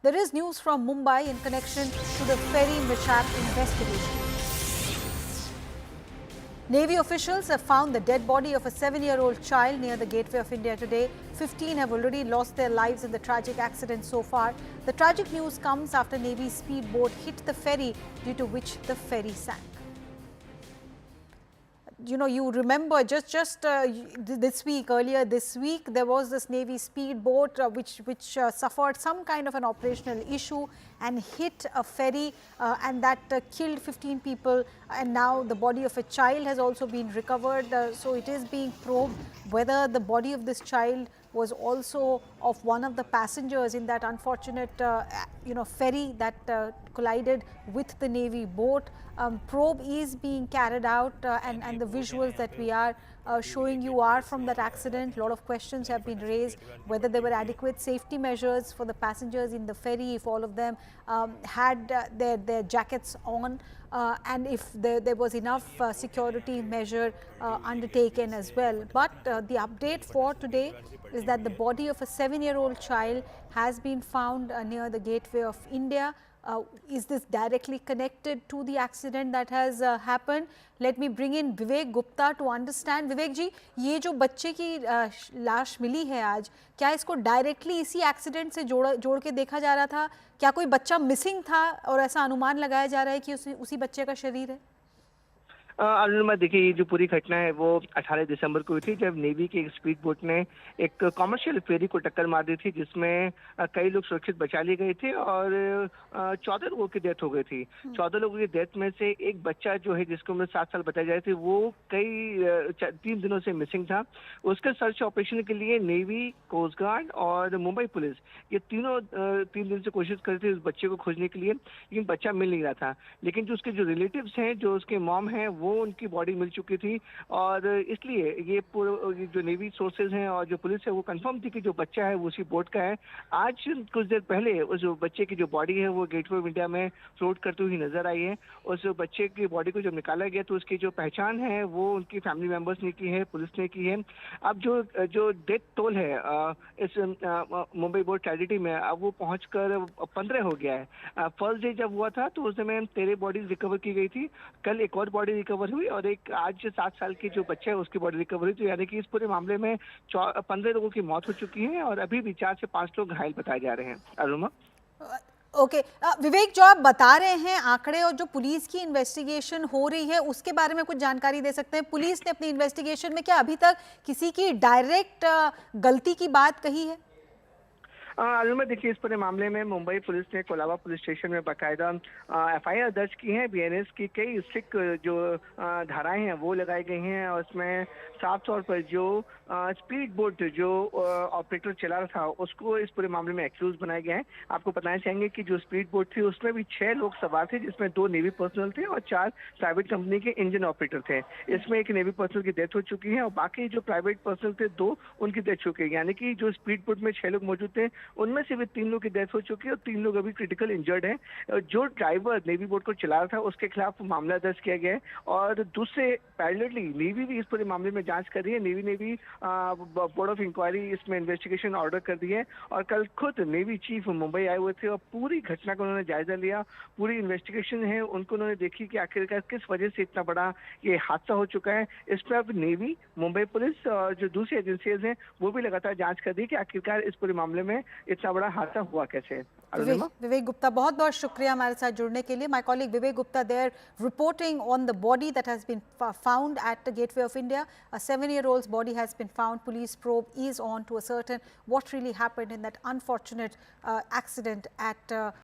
There is news from Mumbai in connection to the ferry mishap investigation. Navy officials have found the dead body of a 7-year-old child near the Gateway of India today. 15 have already lost their lives in the tragic accident so far. The tragic news comes after Navy's speedboat hit the ferry, due to which the ferry sank. You remember just this week, earlier this week, there was this Navy speedboat which suffered some kind of an operational issue and hit a ferry, and that killed 15 people, and now the body of a child has also been recovered. So it is being probed whether the body of this child was also of one of the passengers in that unfortunate ferry that collided with the Navy boat. Probe is being carried out, and the visuals that we are showing you are from that accident. A lot of questions have been raised whether there were adequate safety measures for the passengers in the ferry, if all of them had their jackets on, and if there was enough security measure undertaken as well. But the update for today is that the body of a 7-year-old child has been found near the Gateway of India. Is this directly connected to the accident that has happened? Let me bring in Vivek Gupta to understand. Vivek ji, ये जो बच्चे की लाश मिली है आज, क्या इसको directly इसी एक्सीडेंट से जोड़ के देखा जा रहा था? क्या कोई बच्चा मिसिंग था और ऐसा अनुमान लगाया जा रहा है कि उसी बच्चे का शरीर है? अरुणिमा, देखिए, ये जो पूरी घटना है वो 18 दिसंबर को हुई थी, जब नेवी की एक स्पीड बोट ने एक कमर्शियल फेरी को टक्कर मार दी थी, जिसमें कई लोग सुरक्षित बचा लिए गए थे और 14 लोगों की डेथ हो गई थी। 14 लोगों की डेथ में से एक बच्चा जो है, जिसको उम्र 7 साल बताया जाए थे, वो 3 दिनों से मिसिंग था। उसके सर्च ऑपरेशन के लिए नेवी, कोस्ट गार्ड और मुंबई पुलिस, ये तीनों 3 दिन से कोशिश कर रहे थे उस बच्चे को खोजने के लिए, लेकिन बच्चा मिल नहीं रहा था। लेकिन जो उसके जो रिलेटिव्स हैं, जो उसके मॉम हैं, वो उनकी बॉडी मिल चुकी थी, और इसलिए ये जो नेवी सोर्सेज हैं और जो पुलिस है, वो कंफर्म थी कि जो बच्चा है वो उसी बोट का है। आज कुछ देर पहले उस बच्चे की जो बॉडी है वो गेटवे ऑफ इंडिया में फ्लोट करती हुई नजर आई है। उस बच्चे की बॉडी को जब निकाला गया तो उसकी जो पहचान है वो उनकी फैमिली मेंबर्स ने की है, पुलिस ने की है। अब जो डेथ टोल है इस मुंबई बोट ट्रेजेडी में, अब वो पहुंचकर 15 हो गया है। फर्स्ट डे जब हुआ था तो उस समय 13 बॉडीज रिकवर की गई थी। कल एक और बॉडी रिकवर हुई और एक आज 7 साल की जो बच्चा है उसकी बॉडी रिकवर हुई। तो यानी कि इस पूरे मामले में 15 लोगों की मौत हो चुकी है और अभी भी 4 से 5 लोग घायल बताए जा रहे हैं। अरुणा, ओके, विवेक, जो आप बता रहे हैं आंकड़े और जो पुलिस की इन्वेस्टिगेशन हो रही है, उसके बारे में कुछ जानकारी दे सकते हैं? पुलिस ने अपनी इन्वेस्टिगेशन में क्या अभी तक किसी की डायरेक्ट गलती की बात कही है? अरुण, देखिए, इस पूरे मामले में मुंबई पुलिस ने कोलाबा पुलिस स्टेशन में बाकायदा FIR दर्ज की है। BNS की कई स्ट्रिक्ट जो धाराएं हैं वो लगाई गई हैं, और उसमें साफ तौर पर जो स्पीड बोट जो ऑपरेटर चला रहा था उसको इस पूरे मामले में एक्यूज बनाया गया है। आपको बताना चाहेंगे कि जो स्पीड बोट थी उसमें भी 6 लोग सवार थे, जिसमें 2 नेवी पर्सनल थे और 4 प्राइवेट कंपनी के इंजन ऑपरेटर थे। इसमें एक नेवी पर्सनल की डेथ हो चुकी है और बाकी जो प्राइवेट पर्सनल थे 2, उनकी डेथ हो चुकी है। यानी कि जो स्पीड बोट में 6 लोग मौजूद थे, उनमें से भी 3 लोगों की डेथ हो चुकी है और 3 लोग अभी क्रिटिकल इंजर्ड हैं। जो ड्राइवर नेवी बोट को चला रहा था उसके खिलाफ मामला दर्ज किया गया है, और दूसरे पैरेलली नेवी भी इस पूरे मामले में जांच कर रही है। नेवी ने भी बोर्ड ऑफ इंक्वायरी इसमें इन्वेस्टिगेशन ऑर्डर कर दी है, और कल खुद नेवी चीफ मुंबई आए हुए थे और पूरी घटना का उन्होंने जायजा लिया। पूरी इन्वेस्टिगेशन है उनको उन्होंने देखी कि आखिरकार किस वजह से इतना बड़ा ये हादसा हो चुका है। इस पर अब नेवी, मुंबई पुलिस और जो दूसरी एजेंसीज हैं वो भी लगातार जांच कर रही है कि आखिरकार इस पूरे मामले में इतना बड़ा हादसा हुआ कैसे। विवेक गुप्ता, बहुत बहुत शुक्रिया हमारे साथ जुड़ने के लिए। My colleague Vivek Gupta there reporting on the body that has been found at the gateway of India. A 7-year-old's body has been found. Police probe is on to ascertain what really happened in that unfortunate accident at